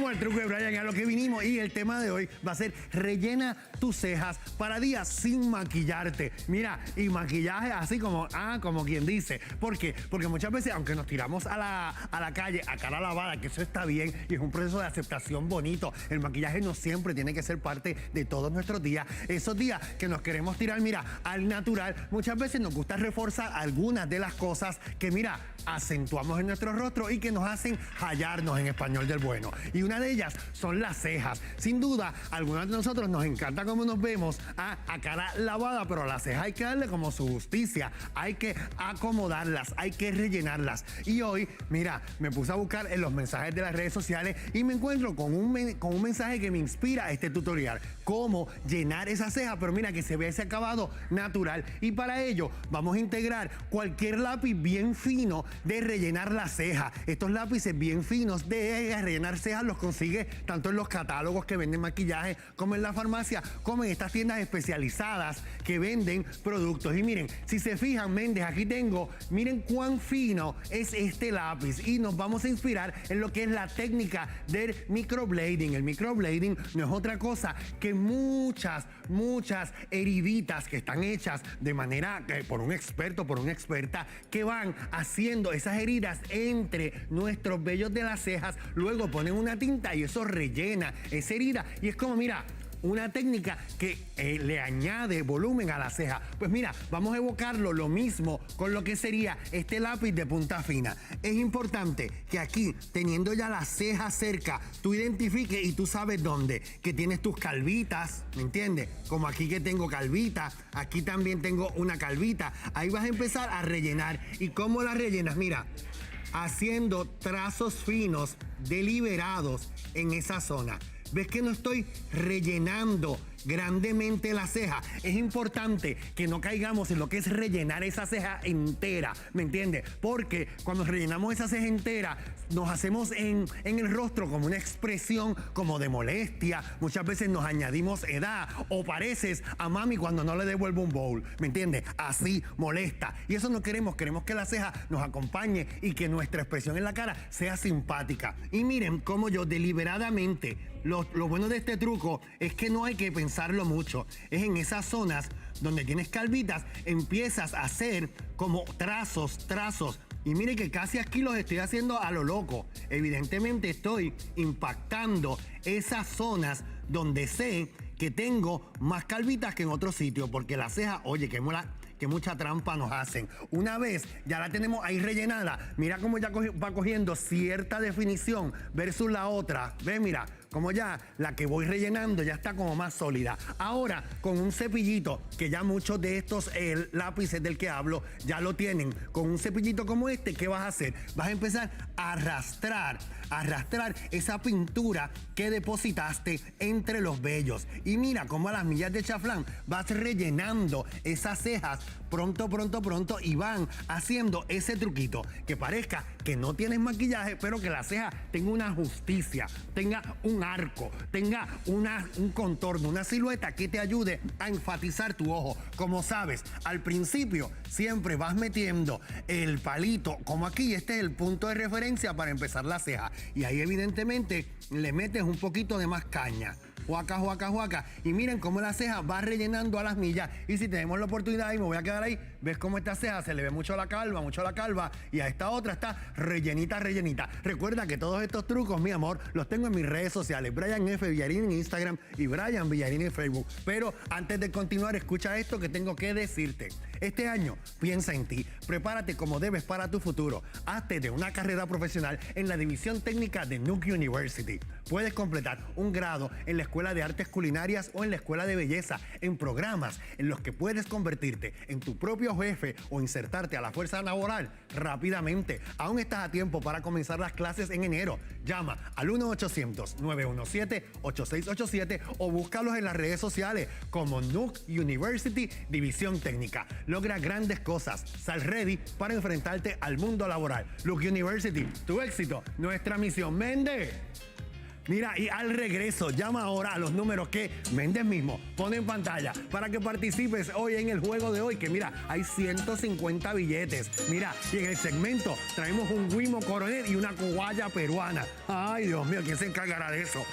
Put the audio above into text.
Vamos al truco de Brian, a lo que vinimos. Y el tema de hoy va a ser rellena tus cejas para días sin maquillarte. Mira, y maquillaje así como quien dice. ¿Por qué? Porque muchas veces, aunque nos tiramos a la calle a cara lavada, que eso está bien y es un proceso de aceptación bonito, el maquillaje no siempre tiene que ser parte de todos nuestros días. Esos días que nos queremos tirar, mira, al natural, muchas veces nos gusta reforzar algunas de las cosas que, mira, acentuamos en nuestro rostro y que nos hacen hallarnos en español del bueno. Y una de ellas son las cejas. Sin duda, a algunos de nosotros nos encanta cómo nos vemos a cara lavada, pero a las cejas hay que darle como su justicia. Hay que acomodarlas, hay que rellenarlas. Y hoy, mira, me puse a buscar en los mensajes de las redes sociales y me encuentro con un mensaje que me inspira este tutorial. Cómo llenar esa ceja, pero mira, que se vea ese acabado natural. Y para ello, vamos a integrar cualquier lápiz bien fino de rellenar la ceja. Estos lápices bien finos de rellenar cejas los consigue tanto en los catálogos que venden maquillaje, como en la farmacia, como en estas tiendas especializadas que venden productos. Y miren, si se fijan, Méndez, aquí tengo, miren cuán fino es este lápiz y nos vamos a inspirar en lo que es la técnica del microblading. El microblading no es otra cosa que muchas heriditas que están hechas de manera por un experto, por una experta, que van haciendo esas heridas entre nuestros vellos de las cejas, luego ponen una tinta y eso rellena esa herida y es como, mira, una técnica que le añade volumen a la ceja. Pues mira, vamos a evocarlo lo mismo con lo que sería este lápiz de punta fina. Es importante que aquí, teniendo ya la ceja cerca, tú identifiques y tú sabes dónde, que tienes tus calvitas, ¿me entiendes? Como aquí que tengo calvita, aquí también tengo una calvita. Ahí vas a empezar a rellenar. ¿Y cómo la rellenas? Mira, haciendo trazos finos, deliberados en esa zona. ¿Ves que no estoy rellenando grandemente la ceja? Es importante que no caigamos en lo que es rellenar esa ceja entera, ¿me entiendes? Porque cuando rellenamos esa ceja entera, nos hacemos en el rostro como una expresión como de molestia. Muchas veces nos añadimos edad o pareces a mami cuando no le devuelvo un bowl, ¿me entiendes? Así molesta. Y eso no queremos que la ceja nos acompañe y que nuestra expresión en la cara sea simpática. Y miren cómo yo deliberadamente, lo bueno de este truco es que no hay que pensarlo mucho. Es en esas zonas donde tienes calvitas, empiezas a hacer como trazos. Y mire que casi aquí los estoy haciendo a lo loco. Evidentemente estoy impactando esas zonas donde sé que tengo más calvitas que en otro sitio, porque la ceja, oye, que mucha trampa nos hacen. Una vez ya la tenemos ahí rellenada, mira cómo ya va cogiendo cierta definición versus la otra. Ve, mira, como ya la que voy rellenando ya está como más sólida. Ahora, con un cepillito, que ya muchos de estos lápices del que hablo ya lo tienen, con un cepillito como este, ¿qué vas a hacer? Vas a empezar a arrastrar esa pintura que depositaste entre los vellos. Y mira cómo a las millas de chaflán vas rellenando esas cejas pronto y van haciendo ese truquito que parezca que no tienes maquillaje, pero que la ceja tenga una justicia, tenga un arco, tenga un contorno, una silueta que te ayude a enfatizar tu ojo. Como sabes, al principio siempre vas metiendo el palito, como aquí, este es el punto de referencia para empezar la ceja. Y ahí evidentemente le metes un poquito de más caña. Juaca. Y miren cómo la ceja va rellenando a las millas. Y si tenemos la oportunidad y me voy a quedar ahí, ves cómo esta ceja se le ve mucho la calva. Y a esta otra está rellenita. Recuerda que todos estos trucos, mi amor, los tengo en mis redes sociales. Brian F. Villarini en Instagram y Brian Villarini en Facebook. Pero antes de continuar, escucha esto que tengo que decirte. Este año, piensa en ti. Prepárate como debes para tu futuro. Hazte de una carrera profesional en la división técnica de Nuke University. Puedes completar un grado en la Escuela de Artes Culinarias o en la Escuela de Belleza, en programas en los que puedes convertirte en tu propio jefe o insertarte a la fuerza laboral rápidamente. Aún estás a tiempo para comenzar las clases en enero. Llama al 1-800-917-8687 o búscalos en las redes sociales como Nuke University División Técnica. Logra grandes cosas. Sal ready para enfrentarte al mundo laboral. Nuke University, tu éxito, nuestra misión. ¡Mende! Mira, y al regreso, llama ahora a los números que Méndez mismo pone en pantalla para que participes hoy en el juego de hoy, que mira, hay 150 billetes. Mira, y en el segmento traemos un Wimo Coronel y una cobaya peruana. Ay, Dios mío, ¿quién se encargará de eso?